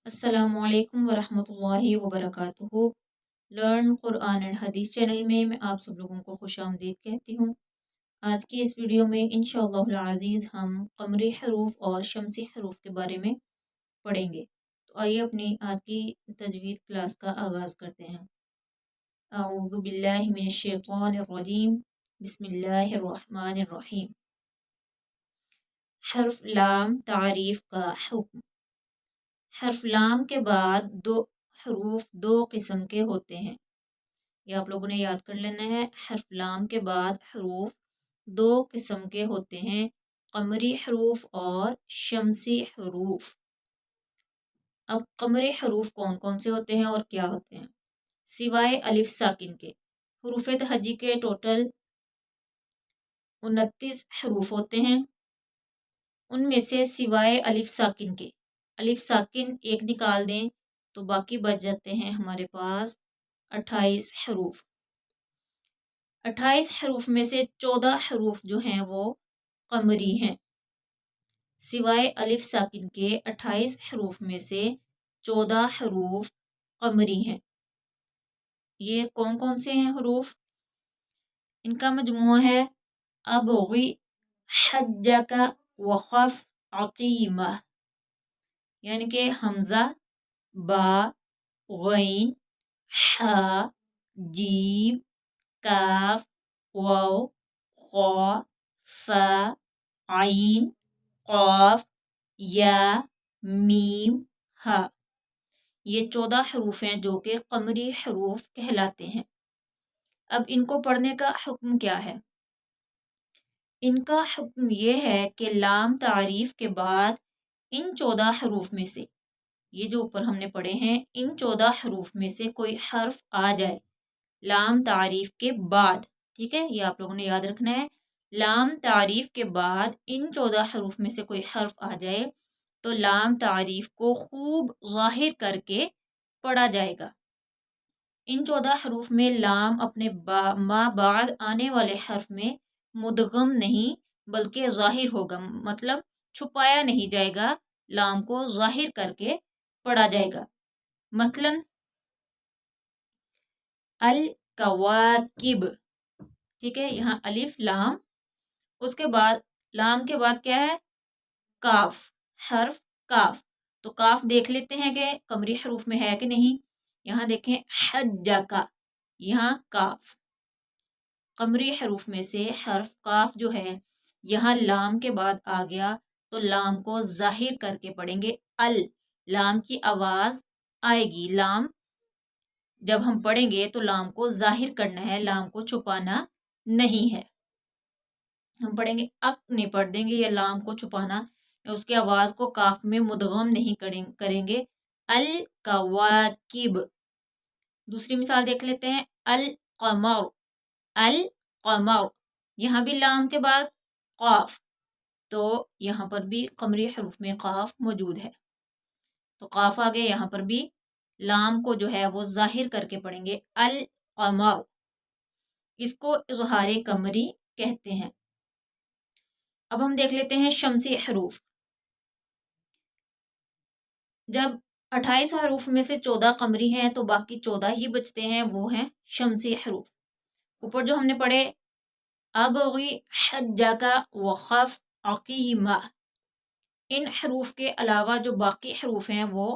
अस्सलामुअलैकुम वरहमतुल्लाहि वबरकातुहू। Learn Quran and हदीस चैनल में मैं आप सब लोगों को खुशामदीद कहती हूँ। आज की इस वीडियो में इंशाअल्लाह अज़ीज़ हम कमरी हरूफ और शमसी हरूफ के बारे में पढ़ेंगे। तो आइए अपनी आज की तजवीद क्लास का आगाज़ करते हैं। अऊज़ु बिल्लाहि मिनश शैतानिर रजीम, बिस्मिल्लाहिर रहमानिर रहीम। हर्फ लाम तारीफ का हुक्म। हर्फ लाम के बाद दो हरूफ दो किस्म के होते हैं, ये आप लोगों ने याद कर लेना है। हर्फ लाम के बाद हरूफ दो किस्म के होते हैं, कमरी हरूफ और शमसी हरूफ। अब कमरी हरूफ कौन कौन से होते हैं और क्या होते हैं? सिवाय अलिफ साकिन के हरूफ तहज्जी के टोटल 29 हरूफ होते हैं। उनमें से सिवाय अलिफ साकिन के, अलिफ साकिन एक निकाल दें तो बाकी बच जाते हैं हमारे पास 28 हरूफ। 28 हरूफ में से 14 हरूफ जो हैं वो कमरी हैं। सिवाय अलिफ साकिन के 28 हरूफ में से 14 हरूफ कमरी हैं। ये कौन कौन से हैं हरूफ? इनका मजमूआ है अबगी, हज्जका, वक़फ़, अक़ीमा, यानी कि हमज़ा, बा, गैन, हा, जीम, काफ, वाव, क़ा, फ़ा, आइन, क़ाफ, या, मीम, हा। ये 14 हरूफ हैं जो कि कमरी हरूफ कहलाते हैं। अब इनको पढ़ने का हुक्म क्या है? इनका हुक्म ये है कि लाम तारीफ के बाद इन 14 हरूफ में से, ये जो ऊपर हमने पढ़े हैं, इन 14 हरूफ में से कोई हर्फ आ जाए लाम तारीफ के बाद, ठीक है, ये आप लोगों ने याद रखना है। लाम तारीफ के बाद इन 14 हरूफ में से कोई हर्फ आ जाए तो लाम तारीफ को खूब ज़ाहिर करके पढ़ा जाएगा। इन 14 हरूफ में लाम अपने माँ बाद आने वाले हर्फ में मुदगम नहीं बल्कि ज़ाहिर होगा, मतलब छुपाया नहीं जाएगा, लाम को ज़ाहिर करके पढ़ा जाएगा। मसलन अल कवाकिब, ठीक है, यहाँ अलिफ लाम, उसके बाद लाम के बाद क्या है? काफ, हर्फ काफ। तो काफ देख लेते हैं कि कमरी हरूफ में है कि नहीं। यहाँ देखें हज्जा का, यहाँ काफ कमरी हरूफ में से हर्फ काफ जो है यहाँ लाम के बाद आ गया तो लाम को जाहिर करके पढ़ेंगे। अल, लाम की आवाज आएगी, लाम जब हम पढ़ेंगे तो लाम को जाहिर करना है, लाम को छुपाना नहीं है। हम पढ़ेंगे अक नहीं पढ़ देंगे, या लाम को छुपाना या उसकी आवाज को काफ में मुदगम नहीं करेंगे। अल कवाकिब। दूसरी मिसाल देख लेते हैं, अल कमर, अल कमर, यहाँ भी लाम के बाद काफ, तो यहाँ पर भी कमरी हरूफ में काफ मौजूद है, तो काफ आ गया। यहाँ पर भी लाम को जो है वो जाहिर करके पढ़ेंगे, अल कमर। इसको इज़हारे कमरी कहते हैं। अब हम देख लेते हैं शमसी हरूफ। जब 28 हरूफ में से 14 कमरी हैं तो बाकी 14 ही बचते हैं, वो हैं शमसी हरूफ। ऊपर जो हमने पढ़े अबगी, हज्जका, वक़फ़, अक़ीमा, इन हरूफ के अलावा जो बाकी हरूफ हैं वो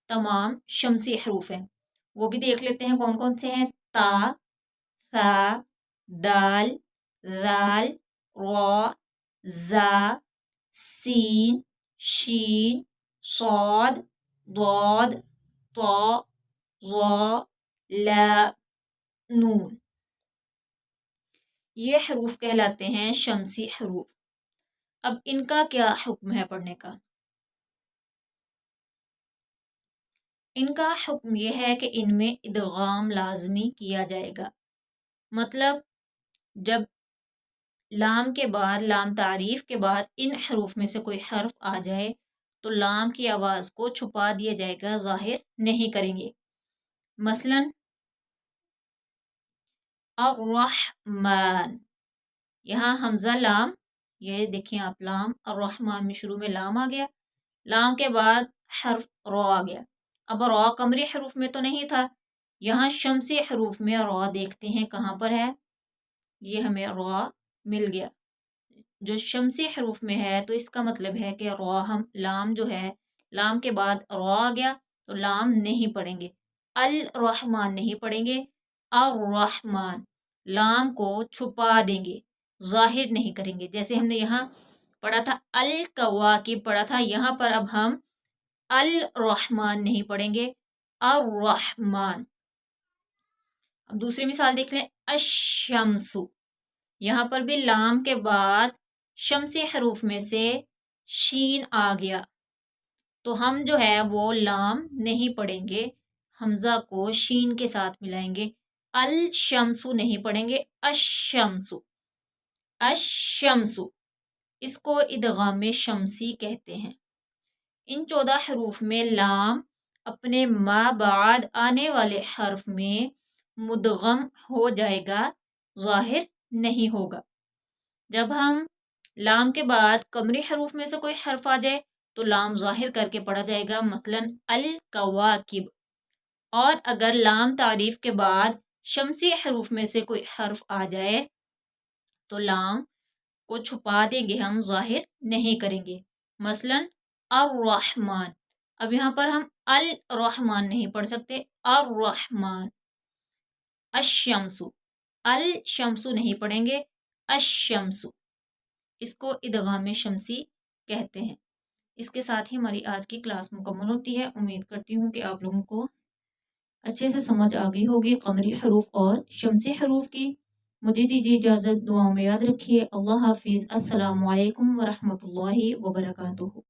तमाम शमसी हरूफ हैं। वो भी देख लेते हैं कौन कौन से हैं। ता, सा, दाल, ज़ाल, रा, ज़ा, सीन, शीन, सौद, दौद, तो, ज़ा, ला, नून। ये हरूफ कहलाते हैं शमसी हरूफ। अब इनका क्या हुक्म है पढ़ने का? इनका हुक्म यह है कि इनमें इदगाम लाजमी किया जाएगा। मतलब जब लाम के बाद, लाम तारीफ के बाद इन हरूफ में से कोई हर्फ आ जाए तो लाम की आवाज़ को छुपा दिया जाएगा, जाहिर नहीं करेंगे। मसलन अर्रहमान, यहाँ हमजा लाम, ये देखिए आप, लाम अर्रहमान में शुरू में लाम आ गया, लाम के बाद हर्फ रो आ गया, अब रॉ कमरी हरूफ में तो नहीं था, यहाँ शमसी हरूफ में रॉ देखते हैं कहाँ पर है। ये हमें रॉ मिल गया जो शमसी हरूफ में है, तो इसका मतलब है कि रॉ हम लाम जो है, लाम के बाद रॉ आ गया तो लाम नहीं पढ़ेंगे, अल रहमान नहीं पढ़ेंगे, अर रहमान लाम को छुपा देंगे, जाहिर नहीं करेंगे। जैसे हमने यहाँ पढ़ा था अल कवाकिब पढ़ा था, यहाँ पर अब हम अल रहमान नहीं पढ़ेंगे, अर रहमान। अब दूसरी मिसाल देख लें, अशम्सु, यहाँ पर भी लाम के बाद शमसी हरूफ में से शीन आ गया, तो हम जो है वो लाम नहीं पढ़ेंगे, हमजा को शीन के साथ मिलाएंगे, अल शम्सु नहीं पढ़ेंगे, अशम्सु, अशम्सु। इसको इदगाम शमसी कहते हैं। इन 14 हरूफ में लाम अपने मा बाद आने वाले हर्फ में मुदगम हो जाएगा, जाहिर नहीं होगा। जब हम लाम के बाद कमरी हरूफ में से कोई हर्फ आ जाए तो लाम जाहिर करके पढ़ा जाएगा, मसलन अल कवाकिब। और अगर लाम तारीफ के बाद शमसी हरूफ में से कोई हर्फ आ जाए तो लाम को छुपा देंगे, हम जाहिर नहीं करेंगे, मसलन अर रहमान। अब यहाँ पर हम अल रहमान नहीं पढ़ सकते, अर रहमान। अशम्सु, अल शम्सु नहीं पढ़ेंगे, अशम्सु। इसको इदगाम शमसी कहते हैं। इसके साथ ही हमारी आज की क्लास मुकम्मल होती है। उम्मीद करती हूँ कि आप लोगों को अच्छे से समझ आ गई होगी कमरी हरूफ और शमसी हरूफ की। मुझे दीजिए इजाज़त, दुआओं में याद रखिए। अल्लाह हाफिज़। अस्सलामु अलैकुम वरहमतुल्लाहि वबरकातुहू।